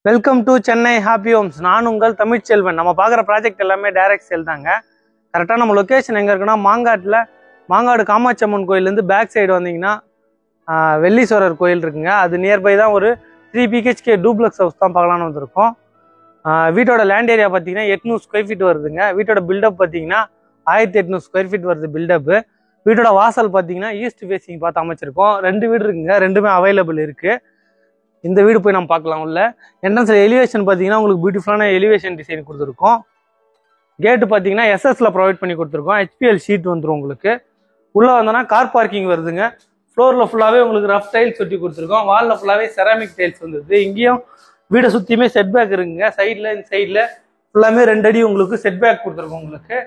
Welcome to Chennai happy homes. நான் உங்கள் தமிழ்ச்செல்வன். நம்ம பார்க்குற ப்ராஜெக்ட் எல்லாமே டைரக்ட் சேல் தாங்க. கரெக்டாக நம்ம லொக்கேஷன் எங்கே இருக்குன்னா மாங்காடு காமாட்சி அம்மன் கோயிலேருந்து பேக் சைடு வந்தீங்கன்னா வெள்ளீஸ்வரர் கோயில் இருக்குங்க. அது நியர்பை தான் ஒரு 3 BHK டூப்ளக்ஸ் ஹவுஸ் தான் பார்க்கலான்னு வந்திருக்கோம். வீட்டோட லேண்ட் ஏரியா பார்த்தீங்கன்னா 800 ஸ்கொயர் ஃபீட் வருதுங்க. வீட்டோட பில்டப் பார்த்தீங்கன்னா 1800 ஸ்கொயர் ஃபீட் வருது பில்டப்பு. வீட்டோட வாசல் பார்த்தீங்கன்னா ஈஸ்ட் ஃபேஸிங் பார்த்து அமைச்சிருக்கோம். 2 வீடு இருக்குங்க, ரெண்டுமே அவைலபிள் இருக்குது. இந்த வீடு போய் நம்ம பார்க்கலாம். உள்ள என்ட்ரன்ஸில் எலிவேஷன் பார்த்தீங்கன்னா உங்களுக்கு பியூட்டிஃபுல்லான எலிவேஷன் டிசைன் கொடுத்துருக்கோம். கேட்டு பார்த்தீங்கன்னா எஸ்எஸ்ல ப்ரொவைட் பண்ணி கொடுத்துருக்கோம். HPL ஷீட் வந்துடும் உங்களுக்கு. உள்ளே வந்தோன்னா கார் பார்க்கிங் வருதுங்க. ஃப்ளோரில் ஃபுல்லாகவே உங்களுக்கு ரஃப் டைல்ஸ் ஒட்டி கொடுத்துருக்கோம். வாலில் ஃபுல்லாகவே செராமிக் டைல்ஸ் வந்துருது. இங்கேயும் வீடை சுற்றியுமே செட் பேக் இருக்குங்க. இந்த சைடில் ஃபுல்லாமே 2 அடி உங்களுக்கு செட் பேக் கொடுத்துருக்கோம். உங்களுக்கு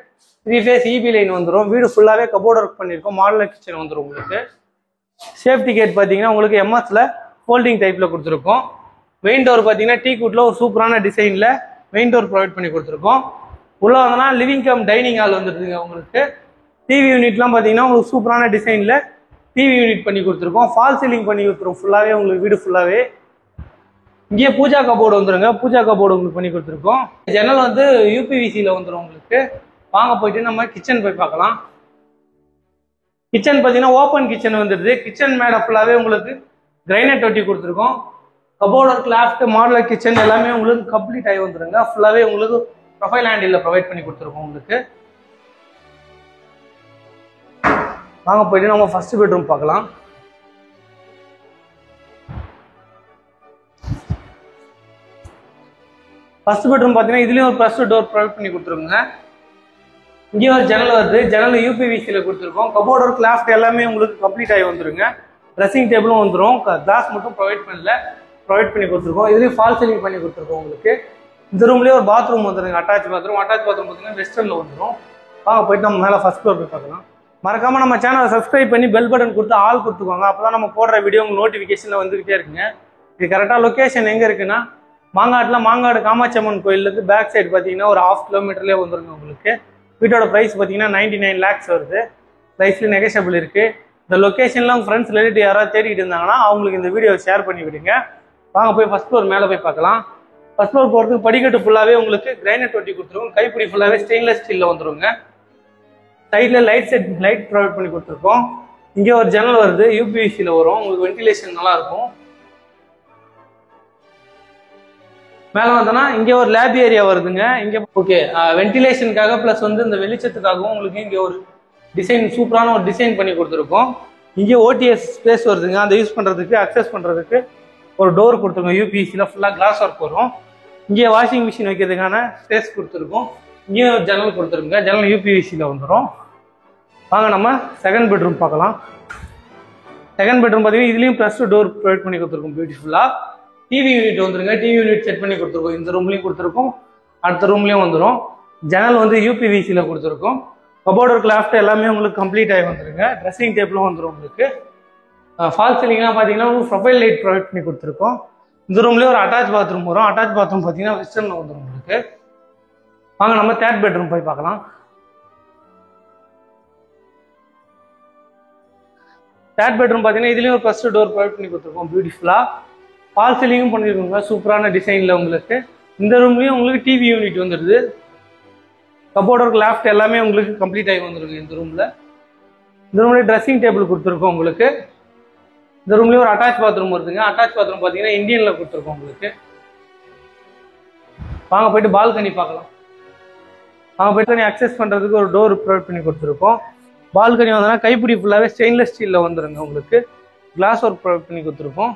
3 ஃபேஸ் EB லைன் வந்துடும். வீடு ஃபுல்லாகவே கபோர்ட் ஒர்க் பண்ணியிருக்கோம். மாடலர் கிச்சன் வந்துடும் உங்களுக்கு. சேஃப்டி கேட் பார்த்தீங்கன்னா உங்களுக்கு MSல ஃபோல்டிங் டைப்பில் கொடுத்துருக்கோம். மெயின் டோர் பார்த்தீங்கன்னா டீக்குட்டில் ஒரு சூப்பரான டிசைனில் மெயின் டோர் ப்ரொவைட் பண்ணி கொடுத்துருக்கோம். உள்ளே வந்தோன்னா லிவிங் கம் டைனிங் ஹால் வந்துருதுங்க உங்களுக்கு. டிவி யூனிட்லாம் பார்த்தீங்கன்னா உங்களுக்கு சூப்பரான டிசைனில் டிவி யூனிட் பண்ணி கொடுத்துருக்கோம். ஃபால் சீலிங் பண்ணி கொடுத்துருக்கோம் ஃபுல்லாகவே உங்களுக்கு. வீடு ஃபுல்லாகவே இங்கேயே பூஜா கபோர்டு வந்துருங்க. பூஜா கபோர்டு உங்களுக்கு பண்ணி கொடுத்துருக்கோம். ஜன்னல் வந்து UPVCயில் வந்துடும் உங்களுக்கு. வாங்க போயிட்டு நம்ம கிச்சன் போய் பார்க்கலாம். கிச்சன் பார்த்தீங்கன்னா ஓப்பன் கிச்சன் வந்துடுது. கிச்சன் மேடை ஃபுல்லாகவே உங்களுக்கு கிரைனைட் ஒட்டி கொடுத்துருக்கோம். Cupboard work, loft, modeller kitchen எல்லாமே உங்களுக்கு கம்ப்ளீட் ஆகி வந்துருங்க. ஃபுல்லாகவே உங்களுக்கு ப்ரொஃபைல் ஹேண்டில் ப்ரொவைட் பண்ணி கொடுத்துருக்கோம் உங்களுக்கு. வாங்க போயிட்டு நம்ம ஃபர்ஸ்ட் பெட்ரூம் பார்க்கலாம். ஃபர்ஸ்ட் பெட்ரூம் பார்த்தீங்கன்னா இதுலேயும் ஒரு ப்ளஸ் டோர் ப்ரொவைட் பண்ணி கொடுத்துருங்க. இங்கேயும் ஒரு ஜன்னல் வருது. ஜன்னல் UPVCயில் கொடுத்துருக்கோம். கபோர்டு ஒர்க், லாஃப்ட் எல்லாமே உங்களுக்கு கம்ப்ளீட் ஆகி வந்துருங்க. ட்ரெஸ்ஸிங் டேபிளும் வந்துடும். கிளாஸ் மட்டும் ப்ரொவைட் பண்ணி கொடுத்துருக்கோம். இதுலேயும் ஃபால் சீலிங் பண்ணி கொடுத்துருக்கோம் உங்களுக்கு. இந்த ரூம்லேயே ஒரு பாத்ரூம் வந்துருங்க. அட்டாச் பாத்ரூம் பார்த்தீங்கன்னா வெஸ்டர்னில் வந்துடும். வாங்க போயிட்டு நம்ம மேலே ஃபர்ஸ்ட் ஃப்ளோர் போய் பார்க்கலாம். மறக்காமல் நம்ம சேனலை சப்ஸ்கிரைப் பண்ணி பெல் பட்டன் கொடுத்து ஆல் கொடுத்துக்கோங்க. அப்போ தான் நம்ம போடுற வீடியோ உங்களுக்கு நோட்டிஃபிகேஷனில் வந்துக்கிட்டே இருக்குங்க. இது கரெக்டாக லொக்கேஷன் எங்கே இருக்குன்னா மாங்காடு காமாட்சி அம்மன் கோயிலேருந்து பேக் சைடு பார்த்தீங்கன்னா ஒரு 1/2 கிலோமீட்டர்லேயே வந்துருங்க உங்களுக்கு. வீட்டோட ப்ரைஸ் பார்த்தீங்கன்னா 99 lakhs வருது. ப்ரைஸ்லேயும் நெகோஷியபிள் இருக்குது. இந்த லொக்கேஷன்லாம் உங்கள் ஃப்ரெண்ட்ஸ் ரிலேட்டிவ் யாராவது தேடிட்டு இருந்தாங்கன்னா அவங்களுக்கு இந்த வீடியோவை ஷேர் பண்ணி விடுங்க. வாங்க போய் ஃபர்ஸ்ட் ஃப்ளோர் மேலே போய் பார்க்கலாம். ஃபர்ஸ்ட் ஃப்ளோர் போகிறதுக்கு படிக்கட்டு ஃபுல்லாகவே உங்களுக்கு கிரைனைட் ஒட்டி கொடுத்துருக்கோம். கைப்பிடி ஃபுல்லாகவே ஸ்டெயின்லெஸ் ஸ்டீலில் வந்துருங்க. சைடில் லைட் ப்ரொவைட் பண்ணி கொடுத்துருக்கோம். இங்கே ஒரு ஜன்னல் வருது. UPVCயில் வரும். உங்களுக்கு வென்டிலேஷன் நல்லாயிருக்கும். மேலே வந்தோன்னா இங்கே ஒரு லேப் ஏரியா வருதுங்க. இங்கே ஓகே வென்டிலேஷனுக்காக ப்ளஸ் வந்து இந்த வெளிச்சத்துக்காகவும் உங்களுக்கு இங்கே ஒரு சூப்பரான ஒரு டிசைன் பண்ணி கொடுத்துருக்கோம். இங்கே OTS ஸ்பேஸ் வருதுங்க. அதை யூஸ் பண்ணுறதுக்கு அக்சஸ் பண்ணுறதுக்கு ஒரு டோர் கொடுத்துருக்கோம். UPVCயில் ஃபுல்லாக கிளாஸ் ஒர்க் வரும். இங்கே வாஷிங் மிஷின் வைக்கிறதுக்கான ஸ்பேஸ் கொடுத்துருக்கோம். இங்கேயும் ஒரு ஜன்னல் கொடுத்துருங்க. ஜன்னல் UPVCயில் வந்துடும். வாங்க நம்ம செகண்ட் பெட்ரூம் பார்க்கலாம். செகண்ட் பெட்ரூம் பார்த்தீங்கன்னா இதுலேயும் ப்ளஸ் டோர் ப்ரொவைட் பண்ணி கொடுத்துருக்கோம். பியூட்டிஃபுல்லாக டிவி யூனிட் வந்துருங்க. டிவி யூனிட் செட் பண்ணி கொடுத்துருக்கோம். இந்த ரூம்லேயும் கொடுத்துருக்கோம், அடுத்த ரூம்லேயும் வந்துடும். ஜன்னல் வந்து UPVCயில் கொடுத்துருக்கோம். கபோர்டு ஒர்க், லாஃப்ட் எல்லாமே உங்களுக்கு கம்ப்ளீட் ஆகி வந்துருங்க. ட்ரெஸ்ஸிங் டேபிளும் வந்துடும் உங்களுக்கு. ஃபால் சீலிங்லாம் பார்த்தீங்கன்னா உங்களுக்கு ப்ரொஃபைல் லைட் ப்ரொவைட் பண்ணி கொடுத்துருக்கோம். இந்த ரூம்லேயே ஒரு அட்டாச் பாத்ரூம் வரும். அட்டாச் பாத்ரூம் பார்த்தீங்கன்னா வெஸ்டர்னில் வந்துடும் உங்களுக்கு. வாங்க நம்ம தேர்ட் பெட்ரூம் போய் பார்க்கலாம். தேர்ட் பெட்ரூம் பார்த்தீங்கன்னா இதுலேயும் ஒரு ஃபர்ஸ்ட் டோர் ப்ரொவைட் பண்ணி கொடுத்துருக்கோம். பியூட்டிஃபுல்லாக ஃபால் சீலிங்கும் பண்ணியிருக்கோங்க சூப்பரான டிசைனில் உங்களுக்கு. இந்த ரூம்லேயும் உங்களுக்கு டிவி யூனிட் வந்துடுது. கபோர்டு ஒர்க், லாஃப்ட் எல்லாமே உங்களுக்கு கம்ப்ளீட் ஆகி வந்துருங்க. இந்த ரூம்லேயே ட்ரெஸ்ஸிங் டேபிள் கொடுத்துருக்கோம் உங்களுக்கு. இந்த ரூம்லேயே ஒரு அட்டாச் பாத்ரூம் வருதுங்க. அட்டாச் பாத்ரூம் பார்த்தீங்கன்னா இந்தியனில் கொடுத்துருக்கோம் உங்களுக்கு. வாங்க போயிட்டு பால்கனி பார்க்கலாம். வாங்க போயிட்டு அக்சஸ் பண்ணுறதுக்கு ஒரு டோர் ப்ரொவைட் பண்ணி கொடுத்துருக்கோம். பால்கனி வந்தோன்னா கைப்பிடி ஃபுல்லாகவே ஸ்டெயின்லெஸ் ஸ்டீலில் வந்துருங்க உங்களுக்கு. கிளாஸ் ஒர்க் ப்ரொவைட் பண்ணி கொடுத்துருக்கோம்.